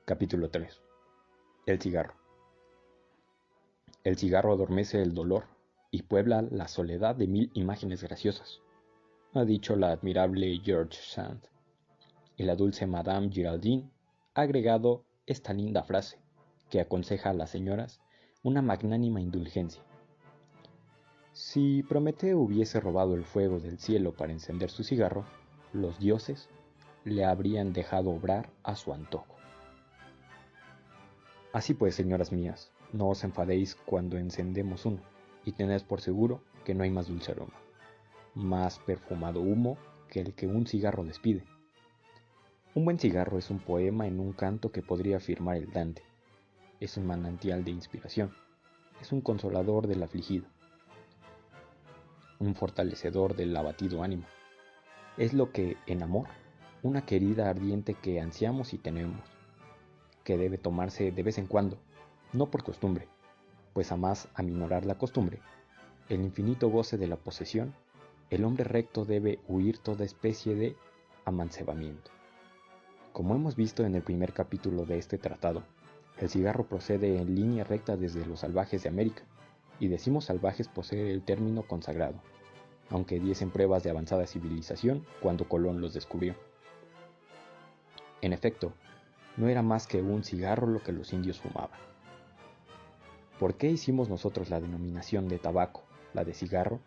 Capítulo 3. El cigarro. El cigarro adormece el dolor y puebla la soledad de 1000 imágenes graciosas, ha dicho la admirable George Sand. Y la dulce Madame Giraldine ha agregado esta linda frase que aconseja a las señoras una magnánima indulgencia. Si Prometeo hubiese robado el fuego del cielo para encender su cigarro, los dioses le habrían dejado obrar a su antojo. Así pues, señoras mías, no os enfadéis cuando encendemos uno, y tened por seguro que no hay más dulce aroma, más perfumado humo que el que un cigarro despide. Un buen cigarro es un poema en un canto que podría afirmar el Dante. Es un manantial de inspiración, es un consolador del afligido, un fortalecedor del abatido ánimo. Es lo que, en amor, una querida ardiente que ansiamos y tenemos, que debe tomarse de vez en cuando, no por costumbre, pues a más aminorar la costumbre, el infinito goce de la posesión, el hombre recto debe huir toda especie de amancebamiento. Como hemos visto en el primer capítulo de este tratado, el cigarro procede en línea recta desde los salvajes de América, y decimos salvajes por ser el término consagrado, aunque diesen pruebas de avanzada civilización cuando Colón los descubrió. En efecto, no era más que un cigarro lo que los indios fumaban. ¿Por qué hicimos nosotros la denominación de tabaco, la de cigarro?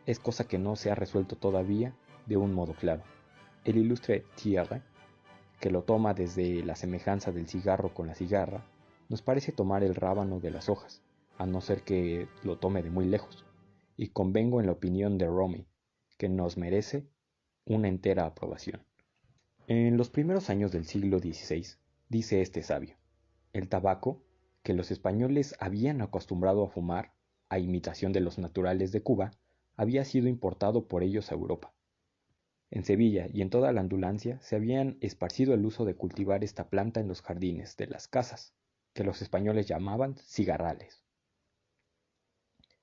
Es cosa que no se ha resuelto todavía de un modo claro. El ilustre Thierry, que lo toma desde la semejanza del cigarro con la cigarra, nos parece tomar el rábano de las hojas, a no ser que lo tome de muy lejos, y convengo en la opinión de Romey, que nos merece una entera aprobación. En los primeros años del siglo XVI, dice este sabio, el tabaco, que los españoles habían acostumbrado a fumar, a imitación de los naturales de Cuba, había sido importado por ellos a Europa. En Sevilla y en toda la Andalucía se habían esparcido el uso de cultivar esta planta en los jardines de las casas, que los españoles llamaban cigarrales.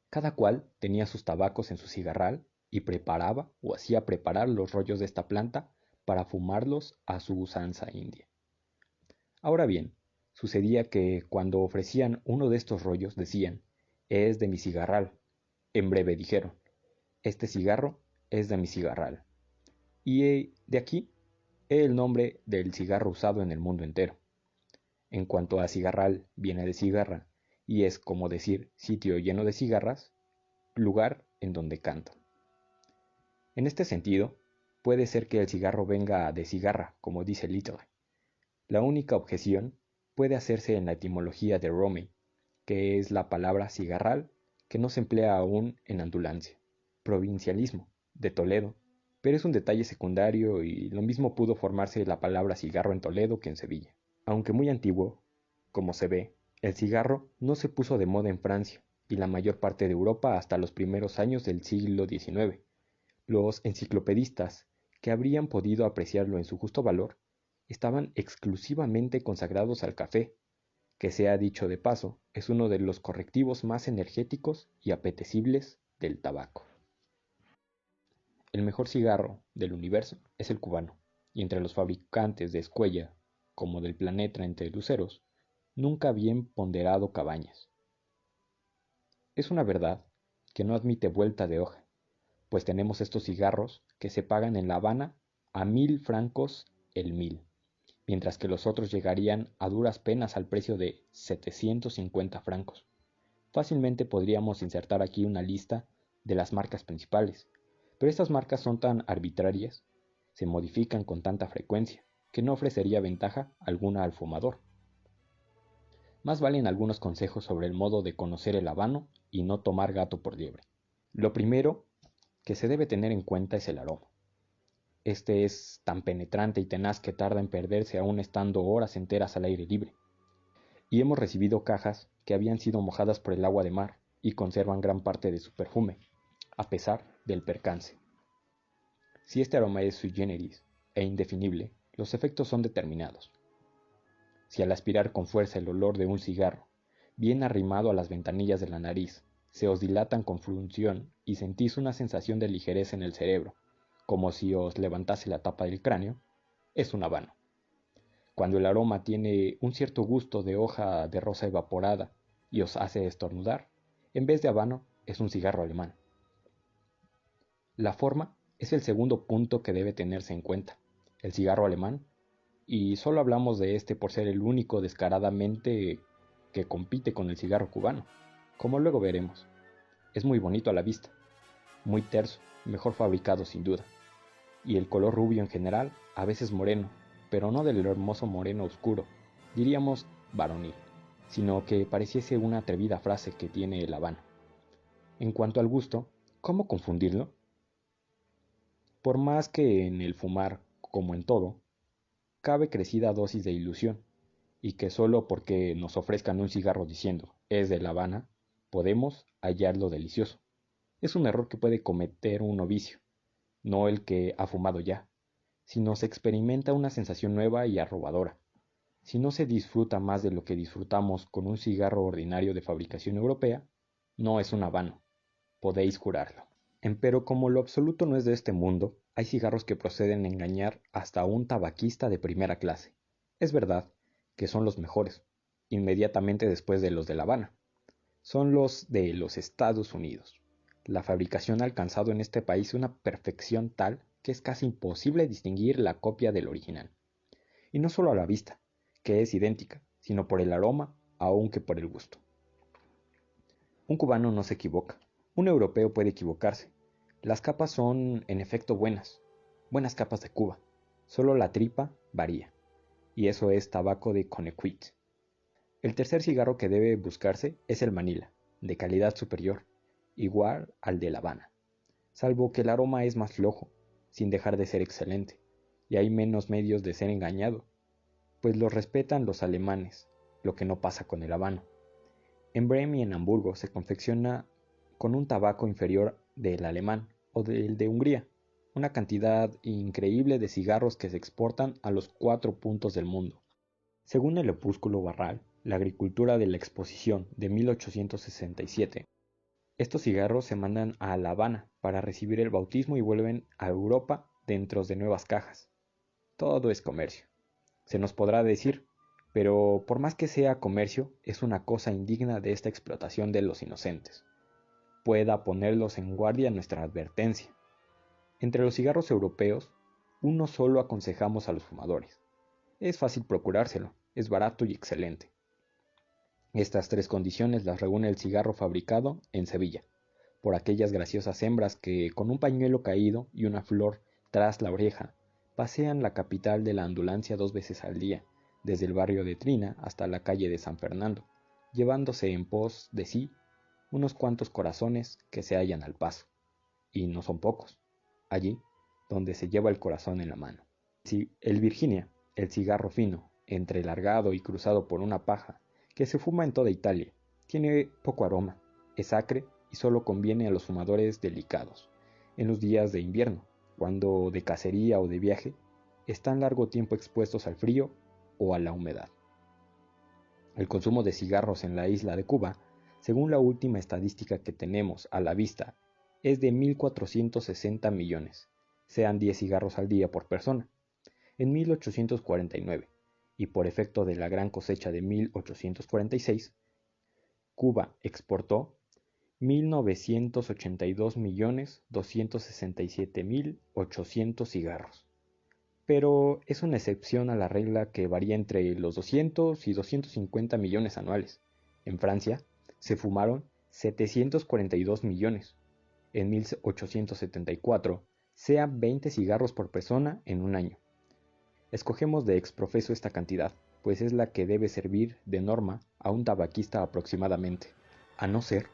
Cada cual tenía sus tabacos en su cigarral y preparaba o hacía preparar los rollos de esta planta para fumarlos a su usanza india. Ahora bien, sucedía que cuando ofrecían uno de estos rollos decían, es de mi cigarral. En breve dijeron, este cigarro es de mi cigarral. Y de aquí el nombre del cigarro usado en el mundo entero. En cuanto a cigarral, viene de cigarra, y es como decir sitio lleno de cigarras, lugar en donde cantan. En este sentido, puede ser que el cigarro venga de cigarra, como dice Little. La única objeción puede hacerse en la etimología de Romey, que es la palabra cigarral que no se emplea aún en Andalucía, provincialismo, de Toledo, pero es un detalle secundario y lo mismo pudo formarse la palabra cigarro en Toledo que en Sevilla. Aunque muy antiguo, como se ve, el cigarro no se puso de moda en Francia y la mayor parte de Europa hasta los primeros años del siglo XIX. Los enciclopedistas, que habrían podido apreciarlo en su justo valor, estaban exclusivamente consagrados al café, que sea dicho de paso, es uno de los correctivos más energéticos y apetecibles del tabaco. El mejor cigarro del universo es el cubano, y entre los fabricantes de escuella, como del planeta entre luceros, nunca bien ponderado Cabañas. Es una verdad que no admite vuelta de hoja, pues tenemos estos cigarros que se pagan en La Habana a 1000 francos el mil, mientras que los otros llegarían a duras penas al precio de 750 francos. Fácilmente podríamos insertar aquí una lista de las marcas principales, pero estas marcas son tan arbitrarias, se modifican con tanta frecuencia, que no ofrecería ventaja alguna al fumador. Más valen algunos consejos sobre el modo de conocer el habano y no tomar gato por liebre. Lo primero que se debe tener en cuenta es el aroma. Este es tan penetrante y tenaz que tarda en perderse aún estando horas enteras al aire libre. Y hemos recibido cajas que habían sido mojadas por el agua de mar y conservan gran parte de su perfume, a pesar del percance. Si este aroma es sui generis e indefinible, los efectos son determinados. Si al aspirar con fuerza el olor de un cigarro, bien arrimado a las ventanillas de la nariz, se os dilatan con fruncción y sentís una sensación de ligereza en el cerebro, como si os levantase la tapa del cráneo, es un habano. cuando el aroma tiene un cierto gusto de hoja de rosa evaporada y os hace estornudar, en vez de habano es un cigarro alemán. La forma es el segundo punto que debe tenerse en cuenta. El cigarro alemán, y solo hablamos de este por ser el único descaradamente que compite con el cigarro cubano, como luego veremos. Es muy bonito a la vista, muy terso, mejor fabricado sin duda, y el color rubio en general, a veces moreno, pero no del hermoso moreno oscuro, diríamos varonil, sino que pareciese una atrevida frase que tiene el habano. En cuanto al gusto, ¿cómo confundirlo? Por más que en el fumar, como en todo, cabe crecida dosis de ilusión, y que solo porque nos ofrezcan un cigarro diciendo es de La Habana, podemos hallarlo delicioso. Es un error que puede cometer un novicio, no el que ha fumado ya, sino se experimenta una sensación nueva y arrobadora. Si no se disfruta más de lo que disfrutamos con un cigarro ordinario de fabricación europea, no es un habano, podéis jurarlo. Empero como lo absoluto no es de este mundo, hay cigarros que proceden a engañar hasta a un tabaquista de primera clase. Es verdad que son los mejores, inmediatamente después de los de La Habana. Son los de los Estados Unidos. La fabricación ha alcanzado en este país una perfección tal que es casi imposible distinguir la copia del original. Y no solo a la vista, que es idéntica, sino por el aroma, aunque por el gusto. Un cubano no se equivoca, un europeo puede equivocarse. Las capas son, en efecto, buenas capas de Cuba. Solo la tripa varía, y eso es tabaco de Conecuit. El tercer cigarro que debe buscarse es el Manila, de calidad superior, igual al de La Habana, salvo que el aroma es más flojo, sin dejar de ser excelente, y hay menos medios de ser engañado, pues lo respetan los alemanes, lo que no pasa con el habano. En Bremen y en Hamburgo se confecciona con un tabaco inferior del alemán o del de Hungría, una cantidad increíble de cigarros que se exportan a los 4 puntos del mundo. Según el opúsculo Barral, La agricultura de la exposición de 1867, estos cigarros se mandan a La Habana para recibir el bautismo y vuelven a Europa dentro de nuevas cajas. Todo es comercio. Se nos podrá decir, pero por más que sea comercio, es una cosa indigna de esta explotación de los inocentes. Pueda ponerlos en guardia nuestra advertencia. Entre los cigarros europeos, uno solo aconsejamos a los fumadores. Es fácil procurárselo, es barato y excelente. Estas tres condiciones las reúne el cigarro fabricado en Sevilla, por aquellas graciosas hembras que, con un pañuelo caído y una flor tras la oreja, pasean la capital de la ambulancia 2 veces al día, desde el barrio de Trina hasta la calle de San Fernando, llevándose en pos de sí unos cuantos corazones que se hallan al paso, y no son pocos, allí donde se lleva el corazón en la mano. El Virginia, el cigarro fino, entrelargado y cruzado por una paja, que se fuma en toda Italia, tiene poco aroma, es acre y solo conviene a los fumadores delicados, en los días de invierno, cuando de cacería o de viaje, están largo tiempo expuestos al frío o a la humedad. El consumo de cigarros en la isla de Cuba, según la última estadística que tenemos a la vista, es de 1.460 millones, sean 10 cigarros al día por persona. En 1849, y por efecto de la gran cosecha de 1846, Cuba exportó 1.982.267.800 cigarros. Pero es una excepción a la regla que varía entre los 200 y 250 millones anuales. En Francia se fumaron 742 millones. En 1874, sean 20 cigarros por persona en un año. Escogemos de exprofeso esta cantidad, pues es la que debe servir de norma a un tabaquista aproximadamente, a no ser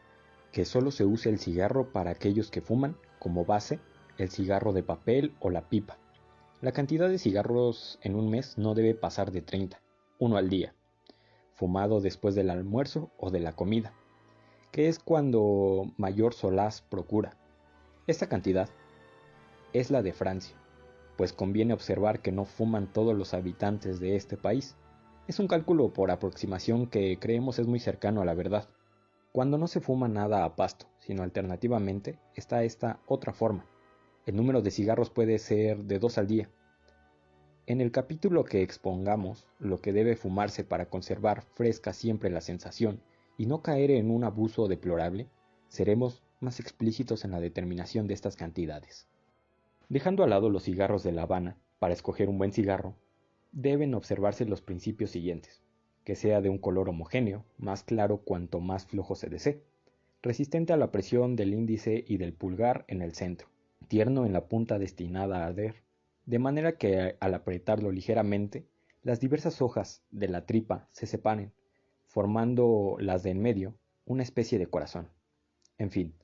que solo se use el cigarro para aquellos que fuman como base el cigarro de papel o la pipa. La cantidad de cigarros en un mes no debe pasar de 30, uno al día, fumado después del almuerzo o de la comida, que es cuando mayor solaz procura. Esta cantidad es la de Francia, pues conviene observar que no fuman todos los habitantes de este país. Es un cálculo por aproximación que creemos es muy cercano a la verdad. Cuando no se fuma nada a pasto, sino alternativamente, está esta otra forma. El número de cigarros puede ser de 2 al día. En el capítulo que expongamos lo que debe fumarse para conservar fresca siempre la sensación y no caer en un abuso deplorable, seremos más explícitos en la determinación de estas cantidades. Dejando al lado los cigarros de La Habana, para escoger un buen cigarro, deben observarse los principios siguientes: que sea de un color homogéneo, más claro cuanto más flojo se desee, resistente a la presión del índice y del pulgar en el centro, tierno en la punta destinada a arder, de manera que al apretarlo ligeramente, las diversas hojas de la tripa se separen, formando las de en medio una especie de corazón. En fin,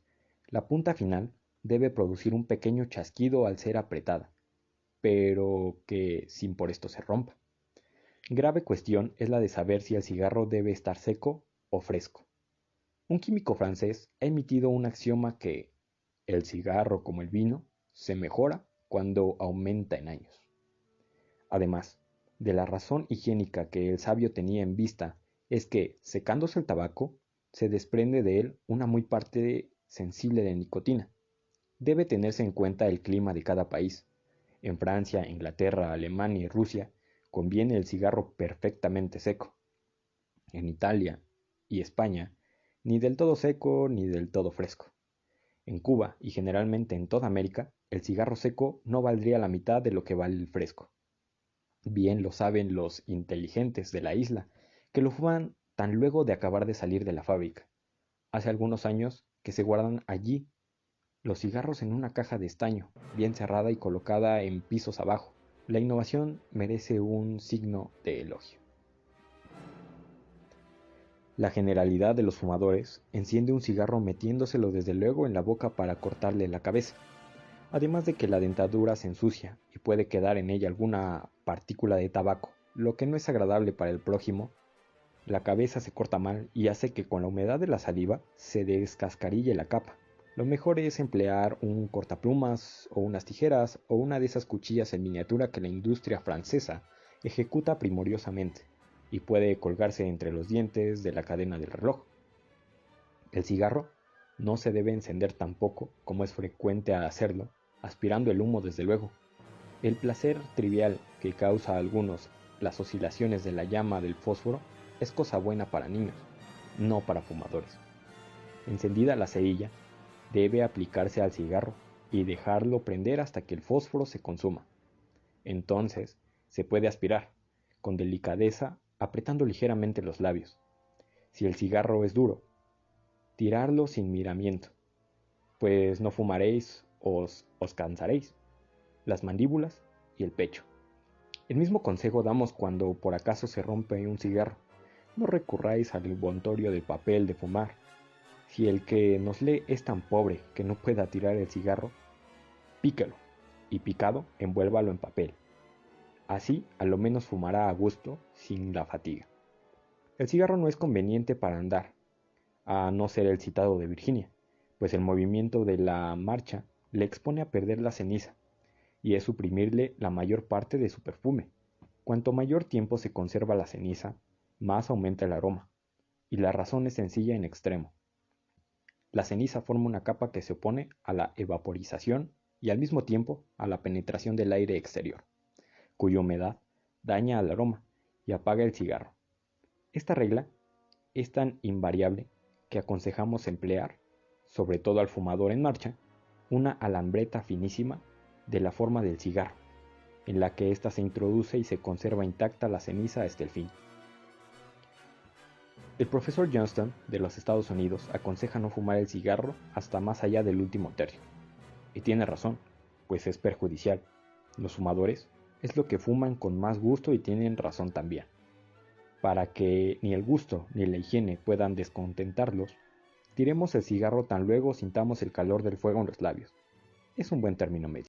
la punta final debe producir un pequeño chasquido al ser apretada, pero que sin por esto se rompa. Grave cuestión es la de saber si el cigarro debe estar seco o fresco. Un químico francés ha emitido un axioma que el cigarro, como el vino, se mejora cuando aumenta en años. Además de la razón higiénica que el sabio tenía en vista, es que, secándose el tabaco, se desprende de él una muy parte sensible de nicotina. Debe tenerse en cuenta el clima de cada país. En Francia, Inglaterra, Alemania y Rusia conviene el cigarro perfectamente seco. En Italia y España, ni del todo seco ni del todo fresco. En Cuba y generalmente en toda América, el cigarro seco no valdría la mitad de lo que vale el fresco. Bien lo saben los inteligentes de la isla, que lo fuman tan luego de acabar de salir de la fábrica. Hace algunos años que se guardan allí los cigarros en una caja de estaño, bien cerrada y colocada en pisos abajo. La innovación merece un signo de elogio. La generalidad de los fumadores enciende un cigarro metiéndoselo desde luego en la boca para cortarle la cabeza. Además de que la dentadura se ensucia y puede quedar en ella alguna partícula de tabaco, lo que no es agradable para el prójimo, la cabeza se corta mal y hace que con la humedad de la saliva se descascarille la capa. Lo mejor es emplear un cortaplumas o unas tijeras o una de esas cuchillas en miniatura que la industria francesa ejecuta primorosamente y puede colgarse entre los dientes de la cadena del reloj. El cigarro no se debe encender tampoco, como es frecuente hacerlo, aspirando el humo desde luego. El placer trivial que causa a algunos las oscilaciones de la llama del fósforo es cosa buena para niños, no para fumadores. Encendida la cerilla, debe aplicarse al cigarro y dejarlo prender hasta que el fósforo se consuma. Entonces se puede aspirar, con delicadeza, apretando ligeramente los labios. Si el cigarro es duro, tirarlo sin miramiento, pues no fumaréis o os cansaréis, las mandíbulas y el pecho. El mismo consejo damos cuando por acaso se rompe un cigarro. No recurráis al envoltorio de papel de fumar. Si el que nos lee es tan pobre que no pueda tirar el cigarro, píquelo y picado envuélvalo en papel. Así a lo menos fumará a gusto sin la fatiga. El cigarro no es conveniente para andar, a no ser el citado de Virginia, pues el movimiento de la marcha le expone a perder la ceniza y es suprimirle la mayor parte de su perfume. Cuanto mayor tiempo se conserva la ceniza, más aumenta el aroma, y la razón es sencilla en extremo. La ceniza forma una capa que se opone a la evaporización y al mismo tiempo a la penetración del aire exterior, cuya humedad daña al aroma y apaga el cigarro. Esta regla es tan invariable que aconsejamos emplear, sobre todo al fumador en marcha, una alambreta finísima de la forma del cigarro, en la que ésta se introduce y se conserva intacta la ceniza hasta el fin. El profesor Johnston de los Estados Unidos aconseja no fumar el cigarro hasta más allá del último tercio. Y tiene razón, pues es perjudicial. Los fumadores es lo que fuman con más gusto y tienen razón también. Para que ni el gusto ni la higiene puedan descontentarlos, tiremos el cigarro tan luego sintamos el calor del fuego en los labios. Es un buen término medio.